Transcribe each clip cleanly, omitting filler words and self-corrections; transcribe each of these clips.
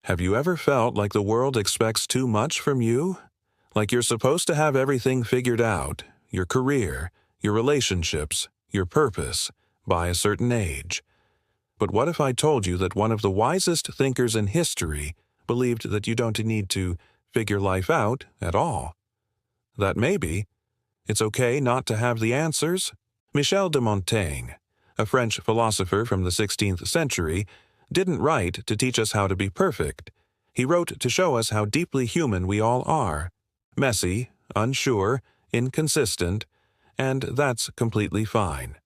Have you ever felt like the world expects too much from you? Like you're supposed to have everything figured out, your career, your relationships, your purpose, by a certain age. But what if I told you that one of the wisest thinkers in history believed that you don't need to figure life out at all? That maybe it's okay not to have the answers? Michel de Montaigne, a French philosopher from the 16th century, didn't write to teach us how to be perfect. He wrote to show us how deeply human we all are. Messy, unsure, inconsistent, and that's completely fine.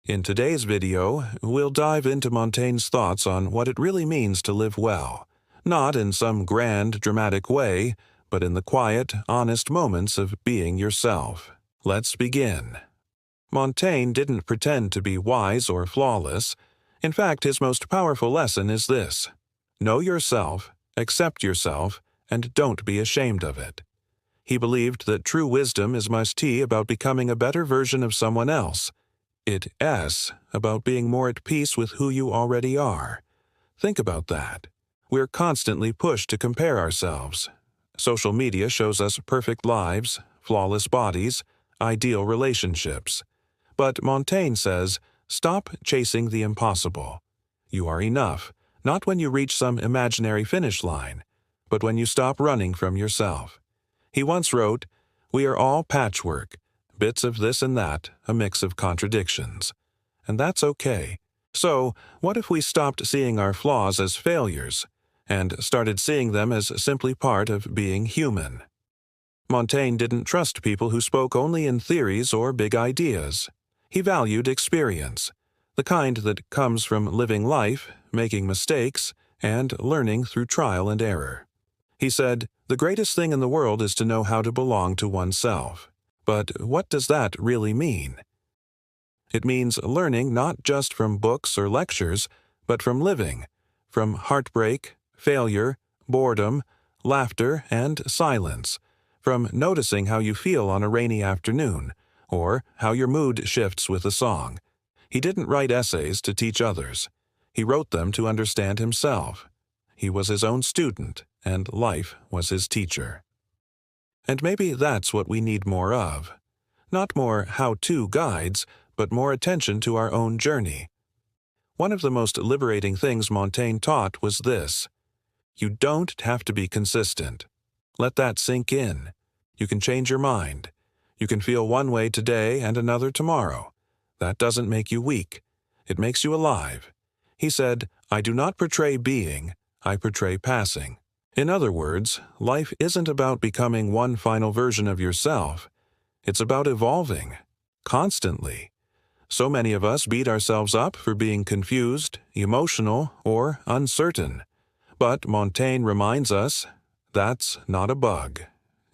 In today's video, we'll dive into Montaigne's thoughts on what it really means to live well, not in some grand, dramatic way, but in the quiet, honest moments of being yourself. Let's begin. Montaigne didn't pretend to be wise or flawless. In fact, his most powerful lesson is this: know yourself, accept yourself, and don't be ashamed of it. He believed that true wisdom is must-be about becoming a better version of someone else. It's about being more at peace with who you already are. Think about that. We're constantly pushed to compare ourselves. Social media shows us perfect lives, flawless bodies, ideal relationships. But Montaigne says, stop chasing the impossible. You are enough, not when you reach some imaginary finish line, but when you stop running from yourself. He once wrote, "We are all patchwork, bits of this and that, a mix of contradictions." And that's okay. So, what if we stopped seeing our flaws as failures, and started seeing them as simply part of being human? Montaigne didn't trust people who spoke only in theories or big ideas. He valued experience, the kind that comes from living life, making mistakes, and learning through trial and error. He said, "The greatest thing in the world is to know how to belong to oneself." But what does that really mean? It means learning not just from books or lectures, but from living, from heartbreak, failure, boredom, laughter, and silence, from noticing how you feel on a rainy afternoon, or how your mood shifts with a song. He didn't write essays to teach others. He wrote them to understand himself. He was his own student, and life was his teacher. And maybe that's what we need more of. Not more how-to guides, but more attention to our own journey. One of the most liberating things Montaigne taught was this: you don't have to be consistent. Let that sink in. You can change your mind. You can feel one way today and another tomorrow. That doesn't make you weak. It makes you alive. He said, "I do not portray being, I portray passing." In other words, life isn't about becoming one final version of yourself. It's about evolving, constantly. So many of us beat ourselves up for being confused, emotional, or uncertain. But Montaigne reminds us, that's not a bug.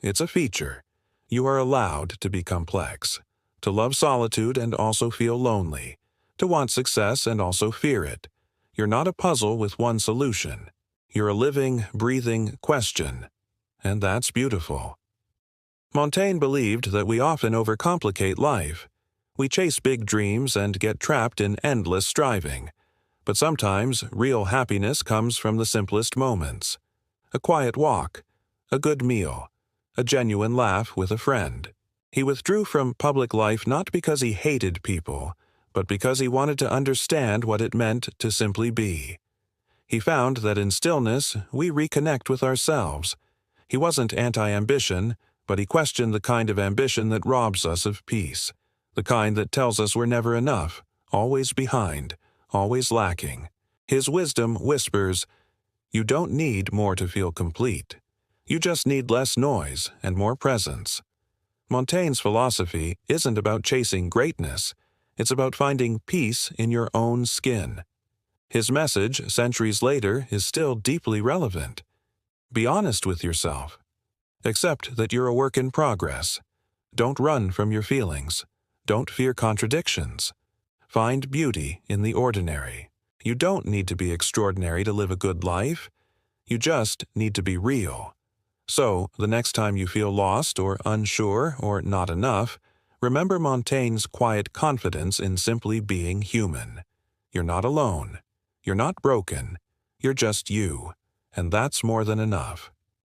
It's a feature. You are allowed to be complex, to love solitude and also feel lonely, to want success and also fear it. You're not a puzzle with one solution. You're a living, breathing question. And that's beautiful. Montaigne believed that we often overcomplicate life. We chase big dreams and get trapped in endless striving. But sometimes real happiness comes from the simplest moments. A quiet walk, a good meal, a genuine laugh with a friend. He withdrew from public life not because he hated people, but because he wanted to understand what it meant to simply be. He found that in stillness we reconnect with ourselves. He wasn't anti-ambition, but he questioned the kind of ambition that robs us of peace, the kind that tells us we're never enough, always behind, always lacking. His wisdom whispers, you don't need more to feel complete. You just need less noise and more presence. Montaigne's philosophy isn't about chasing greatness. It's about finding peace in your own skin. His message, centuries later, is still deeply relevant. Be honest with yourself. Accept that you're a work in progress. Don't run from your feelings. Don't fear contradictions. Find beauty in the ordinary. You don't need to be extraordinary to live a good life. You just need to be real. So, the next time you feel lost or unsure or not enough, remember Montaigne's quiet confidence in simply being human. You're not alone. You're not broken. You're just you. and that's more than enough.